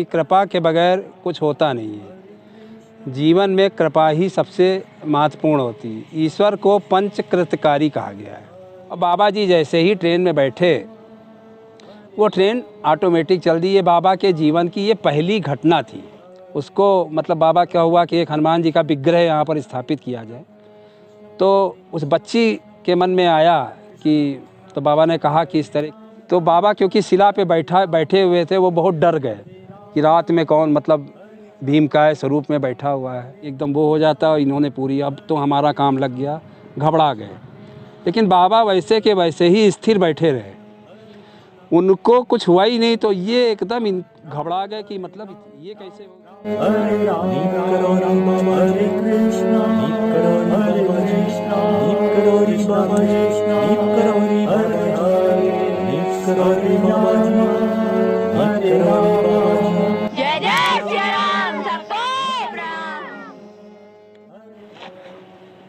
कि कृपा के बगैर कुछ होता नहीं है। जीवन में कृपा ही सबसे महत्वपूर्ण होती है। ईश्वर को पंचकृतकारी कहा गया है। और बाबा जी जैसे ही ट्रेन में बैठे, वो ट्रेन ऑटोमेटिक चल दी। ये बाबा के जीवन की ये पहली घटना थी। उसको मतलब बाबा क्या हुआ कि एक हनुमान जी का विग्रह यहाँ पर स्थापित किया जाए। तो उस बच्ची के मन में आया कि, तो बाबा ने कहा कि इस तरह, तो बाबा क्योंकि शिला पे बैठे हुए थे, वो बहुत डर गए कि रात में कौन मतलब भीम का स्वरूप में बैठा हुआ है, एकदम वो हो जाता। और इन्होंने पूरी, अब तो हमारा काम लग गया, घबरा गए। लेकिन बाबा वैसे के वैसे ही स्थिर बैठे रहे, उनको कुछ हुआ ही नहीं। तो ये एकदम घबरा गए कि मतलब ये कैसे होगा। हरे राम हरे कृष्णा हरे कृष्णा हरे बाबा कृष्णा हरे हरे बाबा हरे राम। जय जय श्री राम, सबको प्रणाम।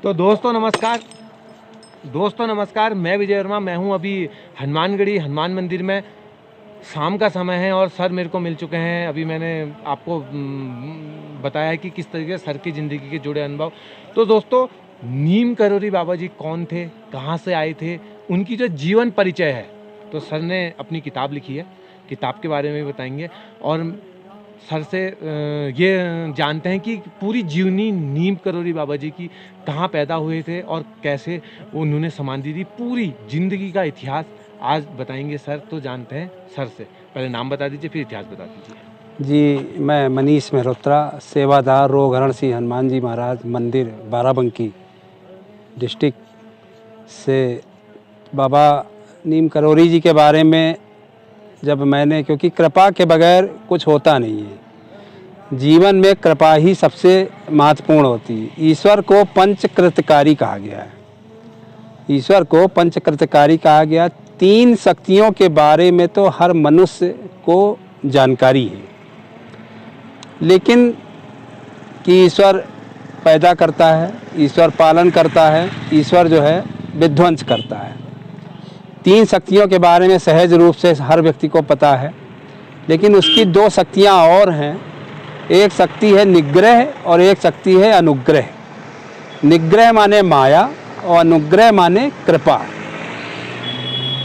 तो दोस्तों नमस्कार, मैं विजय वर्मा। मैं हूं अभी हनुमानगढ़ी हनुमान मंदिर में। शाम का समय है और सर मेरे को मिल चुके हैं। अभी मैंने आपको बताया है कि किस तरीके से सर की ज़िंदगी के जुड़े अनुभव। तो दोस्तों, नीम करौरी बाबा जी कौन थे, कहाँ से आए थे, उनकी जो जीवन परिचय है, तो सर ने अपनी किताब लिखी है। किताब के बारे में भी बताएंगे और सर से ये जानते हैं कि पूरी जीवनी नीम करौरी बाबा जी की कहाँ पैदा हुए थे और कैसे उन्होंने समाधि दी। पूरी ज़िंदगी का इतिहास आज बताएंगे सर। तो जानते हैं सर से। पहले नाम बता दीजिए, फिर इतिहास बता दीजिए। जी, मैं मनीष मेहरोत्रा, सेवादार रोगहरण सिंह हनुमान जी महाराज मंदिर, बाराबंकी डिस्ट्रिक्ट से। बाबा नीम करौरी जी के बारे में जब मैंने, क्योंकि कृपा के बगैर कुछ होता नहीं है। जीवन में कृपा ही सबसे महत्वपूर्ण होती है। ईश्वर को पंचकृतकारी कहा गया है। ईश्वर को पंचकृतकारी कहा गया। 3 शक्तियों के बारे में तो हर मनुष्य को जानकारी है, लेकिन कि ईश्वर पैदा करता है, ईश्वर पालन करता है, ईश्वर जो है विध्वंस करता है। 3 शक्तियों के बारे में सहज रूप से हर व्यक्ति को पता है, लेकिन उसकी 2 शक्तियाँ और हैं। एक शक्ति है निग्रह और एक शक्ति है अनुग्रह। निग्रह माने माया और अनुग्रह माने कृपा।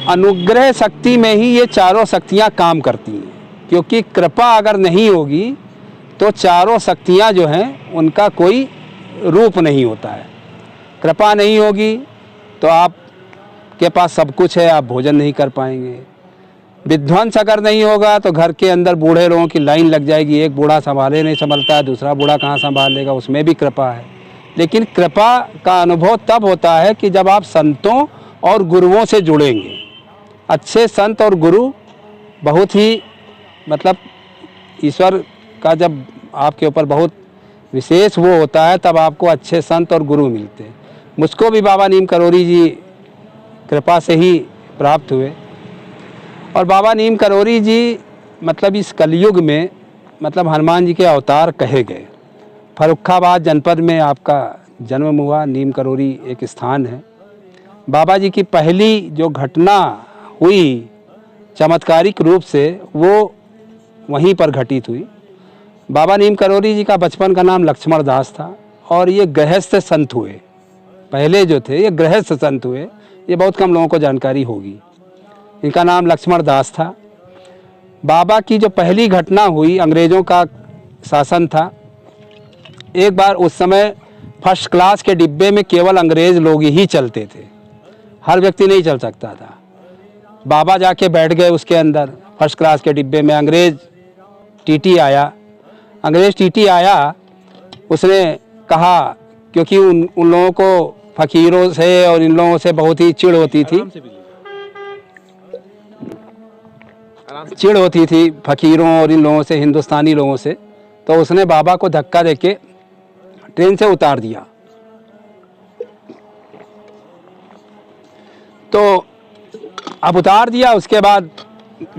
अनुग्रह शक्ति में ही ये चारों शक्तियाँ काम करती हैं, क्योंकि कृपा अगर नहीं होगी तो चारों शक्तियाँ जो हैं उनका कोई रूप नहीं होता है। कृपा नहीं होगी तो आपके पास सब कुछ है, आप भोजन नहीं कर पाएंगे। विध्वंस अगर नहीं होगा तो घर के अंदर बूढ़े लोगों की लाइन लग जाएगी। एक बूढ़ा संभाले नहीं संभलता है, दूसरा बूढ़ा कहाँ संभाल लेगा, उसमें भी कृपा है। लेकिन कृपा का अनुभव तब होता है कि जब आप संतों और गुरुओं से जुड़ेंगे। अच्छे संत और गुरु बहुत ही मतलब ईश्वर का जब आपके ऊपर बहुत विशेष वो होता है, तब आपको अच्छे संत और गुरु मिलते हैं। मुझको भी बाबा नीम करौरी जी कृपा से ही प्राप्त हुए। और बाबा नीम करौरी जी मतलब इस कलयुग में मतलब हनुमान जी के अवतार कहे गए। फर्रुखाबाद जनपद में आपका जन्म हुआ। नीम करौरी एक स्थान है। बाबा जी की पहली जो घटना हुई चमत्कारिक रूप से, वो वहीं पर घटित हुई। बाबा नीम करौरी जी का बचपन का नाम लक्ष्मण दास था और ये गृहस्थ संत हुए। पहले जो थे ये गृहस्थ संत हुए। ये बहुत कम लोगों को जानकारी होगी। इनका नाम लक्ष्मण दास था। बाबा की जो पहली घटना हुई, अंग्रेज़ों का शासन था। एक बार उस समय फर्स्ट क्लास के डिब्बे में केवल अंग्रेज़ लोग ही चलते थे, हर व्यक्ति नहीं चल सकता था। बाबा जाके बैठ गए उसके अंदर फर्स्ट क्लास के डिब्बे में। अंग्रेज़ टीटी आया, उसने कहा, क्योंकि उन लोगों को फ़कीरों से और इन लोगों से बहुत ही चिढ़ होती थी फ़कीरों और इन लोगों से, हिंदुस्तानी लोगों से। तो उसने बाबा को धक्का देके ट्रेन से उतार दिया। तो अब उतार दिया, उसके बाद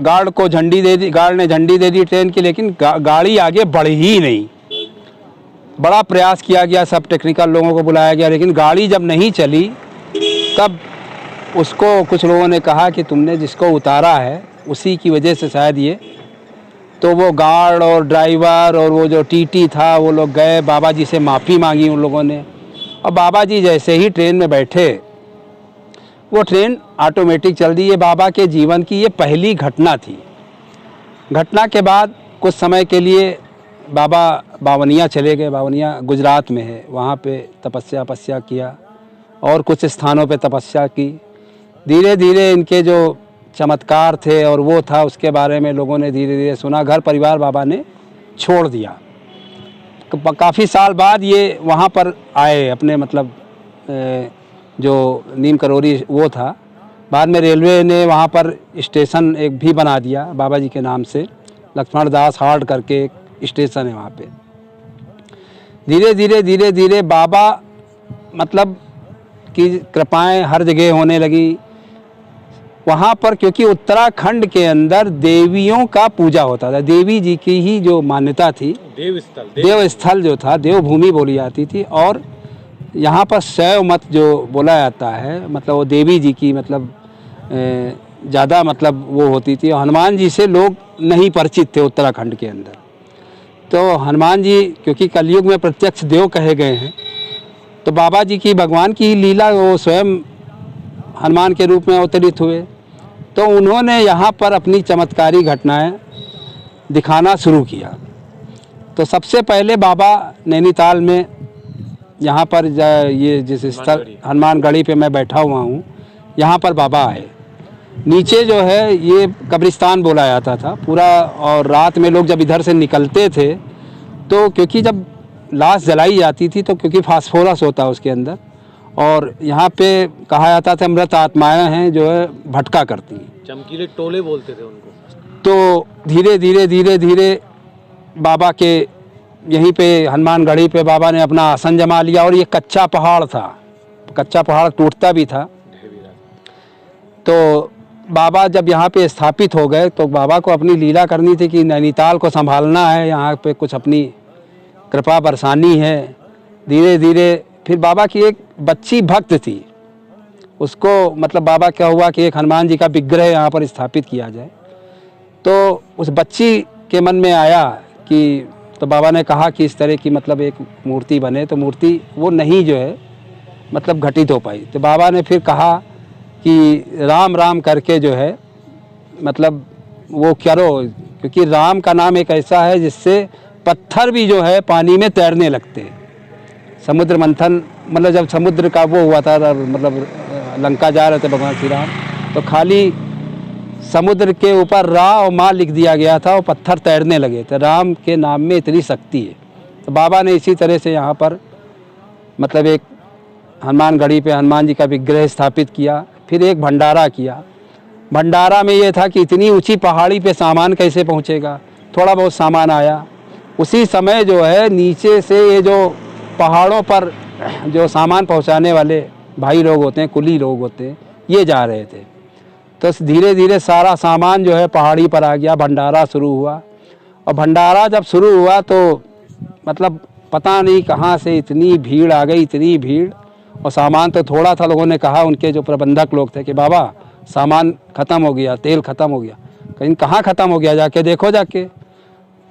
गार्ड को झंडी दे दी, गार्ड ने झंडी दे दी ट्रेन की, लेकिन गाड़ी आगे बढ़ी ही नहीं। बड़ा प्रयास किया गया, सब टेक्निकल लोगों को बुलाया गया, लेकिन गाड़ी जब नहीं चली तब उसको कुछ लोगों ने कहा कि तुमने जिसको उतारा है उसी की वजह से शायद ये तो वो गार्ड और ड्राइवर और वो जो टीटी था वो लोग गए, बाबा जी से माफ़ी मांगी उन लोगों ने। और बाबा जी जैसे ही ट्रेन में बैठे, वो ट्रेन ऑटोमेटिक चल दी। ये बाबा के जीवन की ये पहली घटना थी। घटना के बाद कुछ समय के लिए बाबा बावनिया चले गए। बावनिया गुजरात में है, वहाँ पे तपस्या किया और कुछ स्थानों पे तपस्या की। धीरे धीरे इनके जो चमत्कार थे और वो था, उसके बारे में लोगों ने धीरे धीरे सुना। घर परिवार बाबा ने छोड़ दिया। काफ़ी साल बाद ये वहाँ पर आए अपने, मतलब जो नीम करोरी वो था। बाद में रेलवे ने वहाँ पर स्टेशन एक भी बना दिया बाबा जी के नाम से, लक्ष्मण दास हाल्ट करके एक स्टेशन है वहाँ पे। धीरे धीरे बाबा मतलब की कृपाएं हर जगह होने लगी वहाँ पर, क्योंकि उत्तराखंड के अंदर देवियों का पूजा होता था। देवी जी की ही जो मान्यता थी, देव स्थल जो था, देवभूमि बोली जाती थी। और यहाँ पर शैव मत जो बोला जाता है, मतलब वो देवी जी की मतलब ज़्यादा मतलब वो होती थी। हनुमान जी से लोग नहीं परिचित थे उत्तराखंड के अंदर। तो हनुमान जी क्योंकि कलयुग में प्रत्यक्ष देव कहे गए हैं, तो बाबा जी की भगवान की लीला, वो स्वयं हनुमान के रूप में अवतरित हुए। तो उन्होंने यहाँ पर अपनी चमत्कारी घटनाएं दिखाना शुरू किया। तो सबसे पहले बाबा नैनीताल में, यहाँ पर ये जिस स्थल हनुमानगढ़ी पे मैं बैठा हुआ हूँ, यहाँ पर बाबा आए। नीचे जो है ये कब्रिस्तान बोला जाता था पूरा। और रात में लोग जब इधर से निकलते थे, तो क्योंकि जब लाश जलाई जाती थी तो क्योंकि फास्फोरस होता है उसके अंदर, और यहाँ पे कहा जाता था मृत आत्माएं हैं जो है भटका करती हैं, चमकीले टोले बोलते थे उनको। तो धीरे धीरे बाबा के यहीं पे हनुमानगढ़ी पे बाबा ने अपना आसन जमा लिया। और ये कच्चा पहाड़ था, कच्चा पहाड़ टूटता भी था। तो बाबा जब यहाँ पे स्थापित हो गए, तो बाबा को अपनी लीला करनी थी कि नैनीताल को संभालना है, यहाँ पे कुछ अपनी कृपा बरसानी है। धीरे धीरे फिर बाबा की एक बच्ची भक्त थी, उसको मतलब बाबा क्या हुआ कि एक हनुमान जी का विग्रह यहाँ पर स्थापित किया जाए। तो उस बच्ची के मन में आया कि, तो बाबा ने कहा कि इस तरह की मतलब एक मूर्ति बने। तो मूर्ति वो नहीं जो है मतलब घटित हो पाई। तो बाबा ने फिर कहा कि राम राम करके जो है मतलब वो करो, क्योंकि राम का नाम एक ऐसा है जिससे पत्थर भी जो है पानी में तैरने लगते हैं। समुद्र मंथन मतलब जब समुद्र का वो हुआ था, मतलब लंका जा रहे थे भगवान श्री राम, तो खाली समुद्र के ऊपर रा और माँ लिख दिया गया था और पत्थर तैरने लगे थे। राम के नाम में इतनी शक्ति है। तो बाबा ने इसी तरह से यहाँ पर मतलब एक हनुमानगढ़ी पे हनुमान जी का विग्रह स्थापित किया। फिर एक भंडारा किया। भंडारा में ये था कि इतनी ऊंची पहाड़ी पे सामान कैसे पहुँचेगा। थोड़ा बहुत सामान आया। उसी समय जो है नीचे से ये जो पहाड़ों पर जो सामान पहुँचाने वाले भाई लोग होते हैं, कुली लोग होते हैं, ये जा रहे थे। तो धीरे धीरे सारा सामान जो है पहाड़ी पर आ गया। भंडारा शुरू हुआ। और भंडारा जब शुरू हुआ तो मतलब पता नहीं कहाँ से इतनी भीड़ आ गई, इतनी भीड़। और सामान तो थोड़ा था। लोगों ने कहा, उनके जो प्रबंधक लोग थे कि बाबा सामान ख़त्म हो गया, तेल ख़त्म हो गया। कहीं कहाँ ख़त्म हो गया, जाके देखो जाके।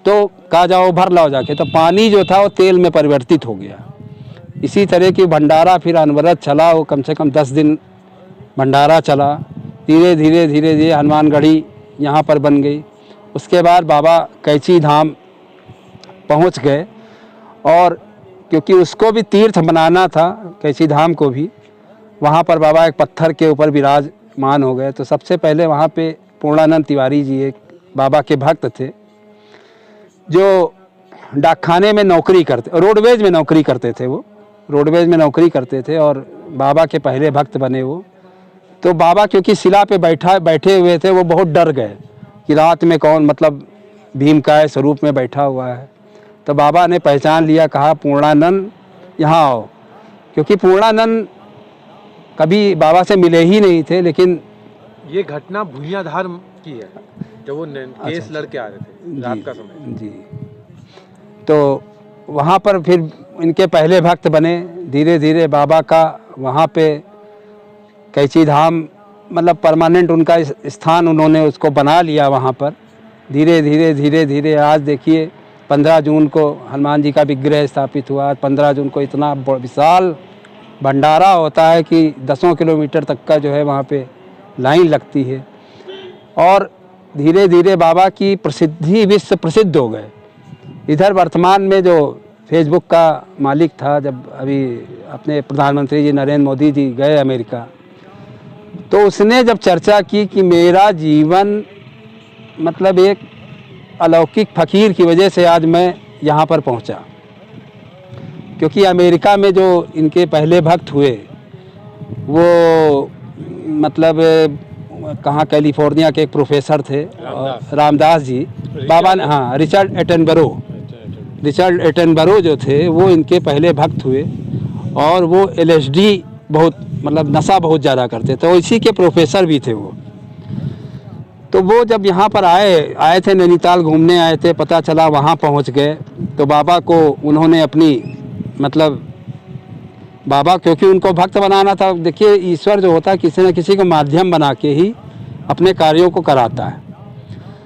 तो कहा जाओ भर लाओ जाके। तो पानी जो था वो तेल में परिवर्तित हो गया। इसी तरह की भंडारा फिर अनवरत चला। वो कम से कम 10 दिन भंडारा चला। धीरे धीरे हनुमानगढ़ी यहाँ पर बन गई। उसके बाद बाबा कैची धाम पहुँच गए। और क्योंकि उसको भी तीर्थ बनाना था, कैची धाम को भी, वहाँ पर बाबा एक पत्थर के ऊपर विराजमान हो गए। तो सबसे पहले वहाँ पे पूर्णानंद तिवारी जी एक बाबा के भक्त थे, जो डाकखाने में नौकरी करते, रोडवेज में नौकरी करते थे। वो रोडवेज में नौकरी करते थे और बाबा के पहले भक्त बने वो। तो बाबा क्योंकि शिला पे बैठे हुए थे, वो बहुत डर गए कि रात में कौन मतलब भीमकाय स्वरूप में बैठा हुआ है। तो बाबा ने पहचान लिया, कहा पूर्णानंद यहाँ आओ। क्योंकि पूर्णानंद कभी बाबा से मिले ही नहीं थे। लेकिन ये घटना भूयाधार की है, जब वो केस लड़के आ रहे थे रात का समय। जी। तो वहाँ पर फिर इनके पहले भक्त बने। धीरे धीरे बाबा का वहाँ पे कैची धाम मतलब परमानेंट उनका स्थान उन्होंने उसको बना लिया वहाँ पर। धीरे धीरे आज देखिए 15 जून को हनुमान जी का विग्रह स्थापित हुआ। 15 जून को इतना विशाल भंडारा होता है कि 10 किलोमीटर तक का जो है वहाँ पे लाइन लगती है। और धीरे धीरे बाबा की प्रसिद्धि विश्व प्रसिद्ध हो गए। इधर वर्तमान में जो फेसबुक का मालिक था, जब अभी अपने प्रधानमंत्री जी नरेंद्र मोदी जी गए अमेरिका, तो उसने जब चर्चा की कि मेरा जीवन मतलब एक अलौकिक फ़कीर की वजह से आज मैं यहाँ पर पहुँचा, क्योंकि अमेरिका में जो इनके पहले भक्त हुए वो मतलब कहाँ कैलिफोर्निया के एक प्रोफेसर थे रामदास जी, बाबा ने, हाँ, रिचर्ड एटनबरो जो थे वो इनके पहले भक्त हुए। और वो LSD बहुत मतलब नशा बहुत ज़्यादा करते थे, तो इसी के प्रोफेसर भी थे वो। तो वो जब यहाँ पर आए थे, नैनीताल घूमने आए थे, पता चला वहाँ पहुँच गए तो बाबा को उन्होंने अपनी मतलब बाबा, क्योंकि उनको भक्त बनाना था। देखिए ईश्वर जो होता है किसी न किसी को माध्यम बना के ही अपने कार्यों को कराता है।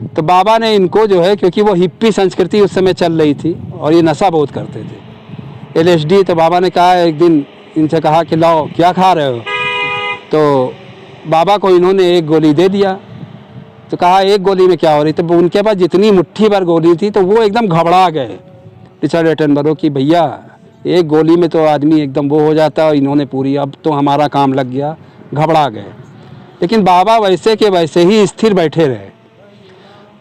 तो बाबा ने इनको जो है, क्योंकि वो हिप्पी संस्कृति उस समय चल रही थी और ये नशा बहुत करते थे, LSD, तो बाबा ने कहा एक दिन इनसे कहा कि लाओ क्या खा रहे हो, तो बाबा को इन्होंने एक गोली दे दिया। तो कहा एक गोली में क्या हो रही, तो उनके पास जितनी मुट्ठी भर गोली थी तो वो एकदम घबरा गए रिचर्ड एटनबरो कि भैया एक गोली में तो आदमी एकदम वो हो जाता है, इन्होंने पूरी, अब तो हमारा काम लग गया, घबरा गए। लेकिन बाबा वैसे के वैसे ही स्थिर बैठे रहे,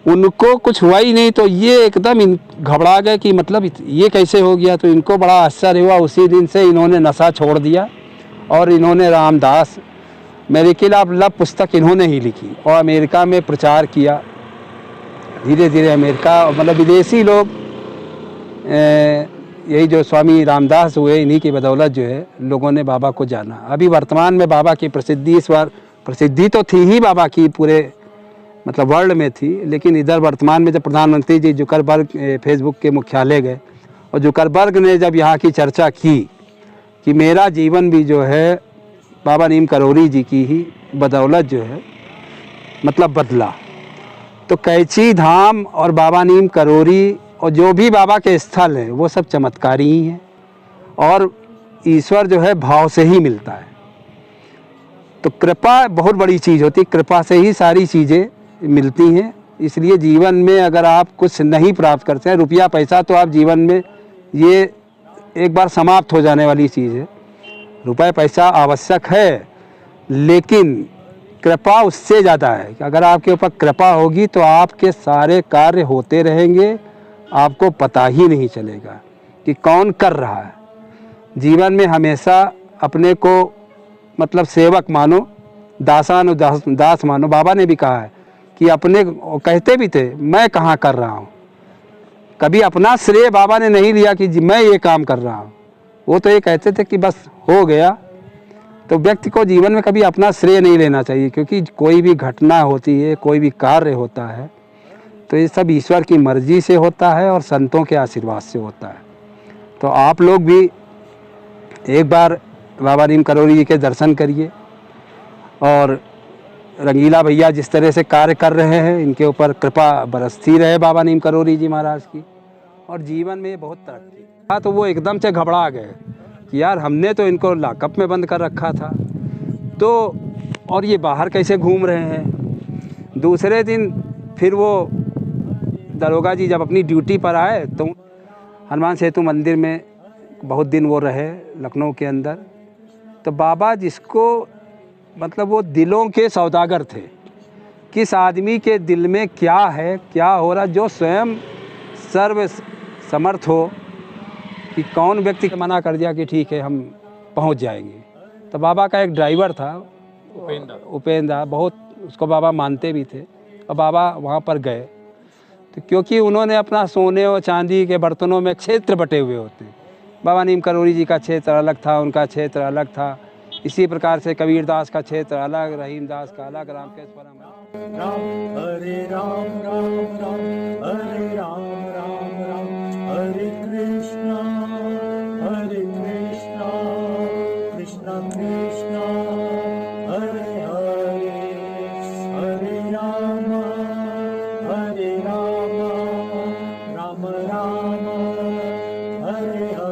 उनको कुछ हुआ ही नहीं। तो ये एकदम घबरा गए कि मतलब ये कैसे हो गया। तो इनको बड़ा आश्चर्य हुआ। उसी दिन से इन्होंने नशा छोड़ दिया और इन्होंने रामदास मेरे खिलाफ लव पुस्तक इन्होंने ही लिखी और अमेरिका में प्रचार किया। धीरे धीरे अमेरिका मतलब विदेशी लोग यही जो स्वामी रामदास हुए, इन्हीं की बदौलत जो है लोगों ने बाबा को जाना। अभी वर्तमान में बाबा की प्रसिद्धि, इस बार प्रसिद्धि तो थी ही बाबा की पूरे मतलब वर्ल्ड में थी, लेकिन इधर वर्तमान में जब प्रधानमंत्री जी जुकरबर्ग फेसबुक के मुख्यालय गए और जुकरबर्ग ने जब यहाँ की चर्चा की कि मेरा जीवन भी जो है बाबा नीम करोली जी की ही बदौलत जो है मतलब बदला, तो कैची धाम और बाबा नीम करोली और जो भी बाबा के स्थल हैं वो सब चमत्कारी ही हैं और ईश्वर जो है भाव से ही मिलता है। तो कृपा बहुत बड़ी चीज़ होती है, कृपा से ही सारी चीज़ें मिलती हैं। इसलिए जीवन में अगर आप कुछ नहीं प्राप्त करते हैं, रुपया पैसा तो आप जीवन में ये एक बार समाप्त हो जाने वाली चीज़ है। रुपया पैसा आवश्यक है, लेकिन कृपा उससे ज़्यादा है कि अगर आपके ऊपर कृपा होगी तो आपके सारे कार्य होते रहेंगे, आपको पता ही नहीं चलेगा कि कौन कर रहा है। जीवन में हमेशा अपने को मतलब सेवक मानो, दास मानो। बाबा ने भी कहा है कि अपने, कहते भी थे मैं कहाँ कर रहा हूँ, कभी अपना श्रेय बाबा ने नहीं लिया कि मैं ये काम कर रहा हूँ। वो तो ये कहते थे कि बस हो गया। तो व्यक्ति को जीवन में कभी अपना श्रेय नहीं लेना चाहिए, क्योंकि कोई भी घटना होती है, कोई भी कार्य होता है तो ये सब ईश्वर की मर्जी से होता है और संतों के आशीर्वाद से होता है। तो आप लोग भी एक बार बाबा नीम करोली जी के दर्शन करिए और रंगीला भैया जिस तरह से कार्य कर रहे हैं, इनके ऊपर कृपा बरसती रहे बाबा नीम करोली जी महाराज की, और जीवन में बहुत तरक्की। हाँ, तो वो एकदम से घबरा गए कि यार हमने तो इनको लॉकअप में बंद कर रखा था, तो और ये बाहर कैसे घूम रहे हैं। दूसरे दिन फिर वो दरोगा जी जब अपनी ड्यूटी पर आए तो हनुमान सेतु मंदिर में बहुत दिन वो रहे लखनऊ के अंदर। तो बाबा जिसको मतलब वो दिलों के सौदागर थे, किस आदमी के दिल में क्या है, क्या हो रहा, जो स्वयं सर्व समर्थ हो कि कौन व्यक्ति मना कर दिया कि ठीक है हम पहुंच जाएंगे। तो बाबा का एक ड्राइवर था उपेंद्र, बहुत उसको बाबा मानते भी थे, और बाबा वहाँ पर गए तो क्योंकि उन्होंने अपना सोने और चांदी के बर्तनों में क्षेत्र बटे हुए होते हैं। बाबा नीम करोली जी का क्षेत्र अलग था, उनका क्षेत्र अलग था। इसी प्रकार से कबीरदास का क्षेत्र अलग, रहीमदास का अलग, रामकेश्वरम राम हरे राम राम राम हरे राम राम राम हरे कृष्णा कृष्णा कृष्णा हरे हरे हरे राम राम हरे